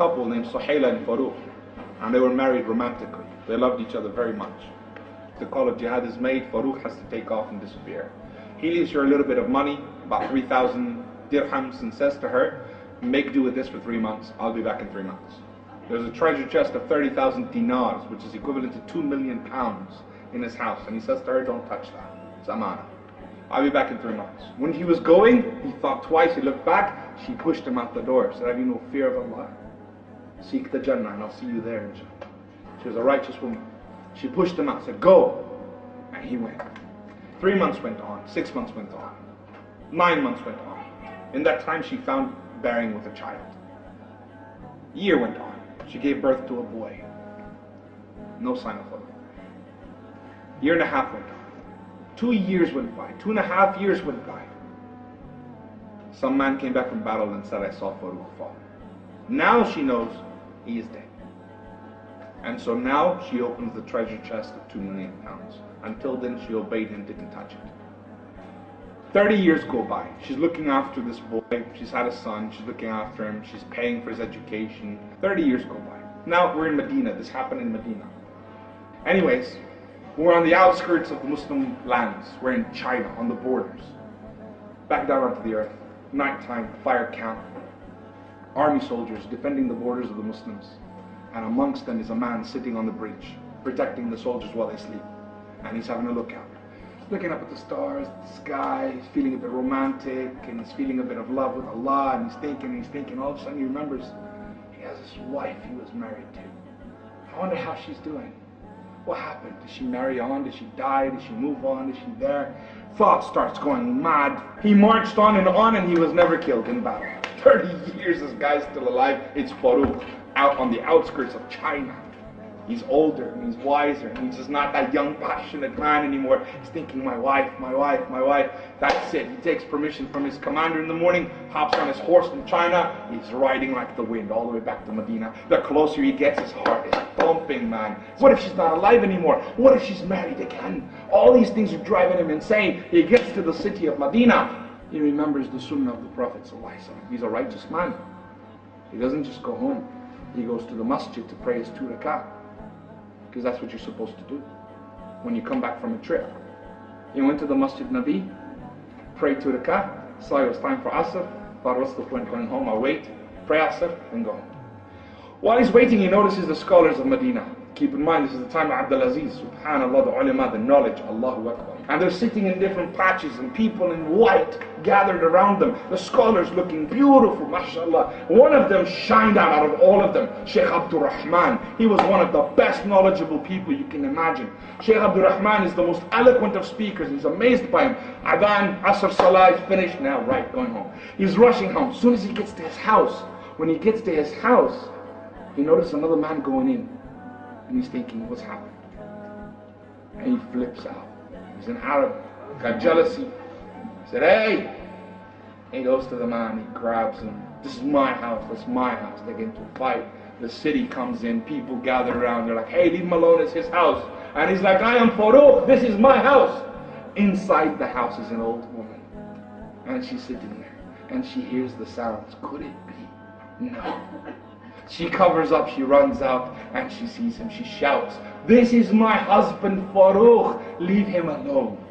couple named Suhaila and Farouk, and they were married romantically. They loved each other very much. The call of jihad is made, Farouk has to take off and disappear. He leaves her a little bit of money, about 3,000 dirhams, and says to her, make do with this for 3 months, I'll be back in 3 months. There's a treasure chest of 30,000 dinars, which is equivalent to 2 million pounds in his house, and he says to her, don't touch that, it's amana. I'll be back in 3 months. When he was going, he thought twice, he looked back, she pushed him out the door, said, have you no fear of Allah? Seek the Jannah and I'll see you there, inshallah. She was a righteous woman. She pushed him out, said, go. And he went. 3 months went on, 6 months went on, 9 months went on. In that time she found bearing with a child. A year went on. She gave birth to a boy. No sign of Allah. Year and a half went on. 2 years went by. 2.5 years went by. Some man came back from battle and said, I saw Farouk fall. Now she knows he is dead. And so now she opens the treasure chest of 2 million pounds. Until then she obeyed him, didn't touch it. 30 years go by. She's looking after this boy. She's had a son. She's looking after him. She's paying for his education. 30 years go by. Now we're in Medina. This happened in Medina. Anyways, we're on the outskirts of the Muslim lands. We're in China, on the borders. Back down onto the earth. Nighttime, fire camp. Army soldiers defending the borders of the Muslims. And amongst them is a man sitting on the bridge, protecting the soldiers while they sleep. And he's having a look out. He's looking up at the stars, the sky, he's feeling a bit romantic, and he's feeling a bit of love with Allah, and he's thinking, all of a sudden he remembers he has this wife he was married to. I wonder how she's doing. What happened? Did she marry on? Did she die? Did she move on? Is she there? Thought starts going mad. He marched on, and he was never killed in battle. 30 years this guy's still alive. It's Farouk, out on the outskirts of China. He's older and he's wiser and he's just not that young, passionate man anymore. He's thinking, my wife, my wife, my wife. That's it. He takes permission from his commander in the morning, hops on his horse from China. He's riding like the wind all the way back to Medina. The closer he gets, his heart is pumping, man. What if she's not alive anymore? What if she's married again? All these things are driving him insane. He gets to the city of Medina. He remembers the sunnah of the Prophet ﷺ. He's a righteous man. He doesn't just go home. He goes to the masjid to pray his 2 rak'ah. Because that's what you're supposed to do when you come back from a trip. He went to the Masjid Nabi, prayed 2 rak'ah, saw it was time for Asr, thought what's the point going home, I'll wait, pray Asr, and go home. While he's waiting, he notices the scholars of Medina. Keep in mind, this is the time of Abdul Aziz, subhanallah, the ulama, the knowledge, Allahu Akbar. And they're sitting in different patches, and people in white gathered around them. The scholars looking beautiful, mashallah. One of them shined out of all of them, Sheikh Abdul Rahman. He was one of the best knowledgeable people you can imagine. Sheikh Abdul Rahman is the most eloquent of speakers. He's amazed by him. Adhan, Asr, Salah is finished now, right, going home. He's rushing home. As soon as he gets to his house, when he gets to his house, he noticed another man going in. And he's thinking, what's happened? And he flips out. He's an Arab, got jealousy. He said, hey! And he goes to the man, he grabs him. This is my house, that's my house. They get into a fight. The city comes in, people gather around. They're like, hey, leave him alone, it's his house. And he's like, I am Farouk, this is my house. Inside the house is an old woman. And she's sitting there. And she hears the sounds. Could it be? No. She covers up, she runs out, and she sees him. She shouts, this is my husband Farouk, leave him alone.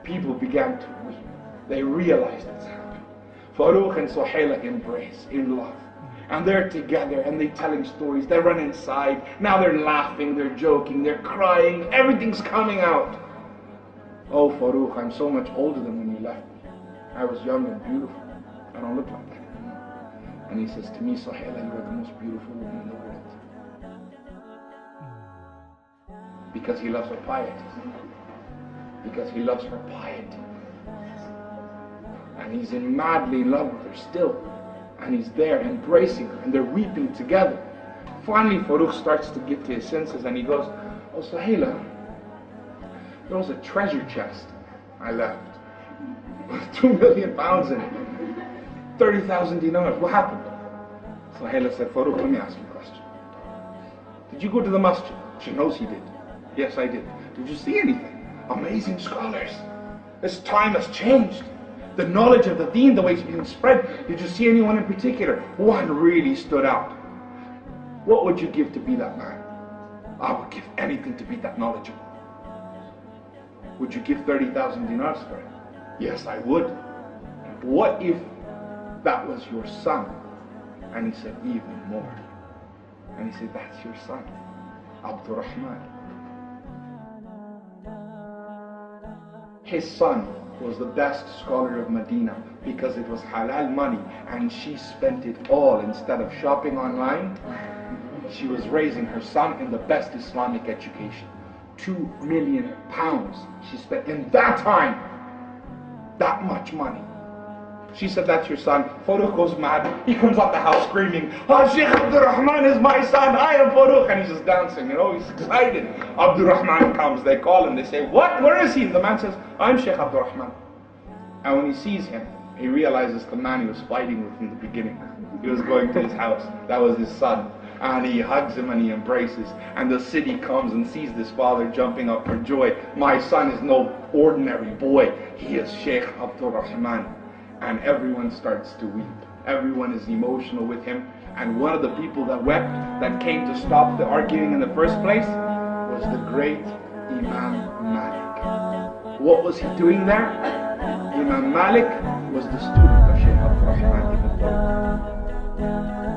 People began to weep. They realized it's happened. Farouk and Suhaila embrace in love. And they're together and they're telling stories. They run inside. Now they're laughing, they're joking, they're crying. Everything's coming out. Oh Farouk, I'm so much older than when you left me. I was young and beautiful. I don't look like that. And he says to me, Suhaila, you are the most beautiful woman in the world. Because he loves her piety. Because he loves her piety. And he's madly in love with her still. And he's there embracing her, and they're weeping together. Finally, Farouk starts to get to his senses, and he goes, oh Suhaila, there was a treasure chest I left. 2 million pounds in it. 30,000 dinars. What happened? Suhaila said, Farouk, let me ask you a question. Did you go to the masjid? She knows he did. Yes, I did. Did you see anything? Amazing scholars. This time has changed. The knowledge of the deen, the way it's being spread. Did you see anyone in particular? One really stood out. What would you give to be that man? I would give anything to be that knowledgeable. Would you give 30,000 dinars for it? Yes, I would. What if that was your son? And he said, even more. And he said, that's your son, Abdurrahman. His son was the best scholar of Medina because it was halal money, and she spent it all. Instead of shopping online, she was raising her son in the best Islamic education. 2 million pounds she spent in that time. That much money. She said, that's your son. Farooq goes mad. He comes out the house screaming, Sheikh Abdurrahman is my son. I am Farooq. And he's just dancing, he's excited. Abdurrahman comes. They call him. They say, what? Where is he? And the man says, I'm Sheikh Abdurrahman. And when he sees him, he realizes the man he was fighting with in the beginning. He was going to his house. That was his son. And he hugs him and he embraces. And the city comes and sees this father jumping up for joy. My son is no ordinary boy. He is Sheikh Abdurrahman. And everyone starts to weep. Everyone is emotional with him. And one of the people that wept, that came to stop the arguing in the first place, was the great Imam Malik. What was he doing there? Imam Malik was the student of Sheikh Abdurrahman ibn Tawfiq.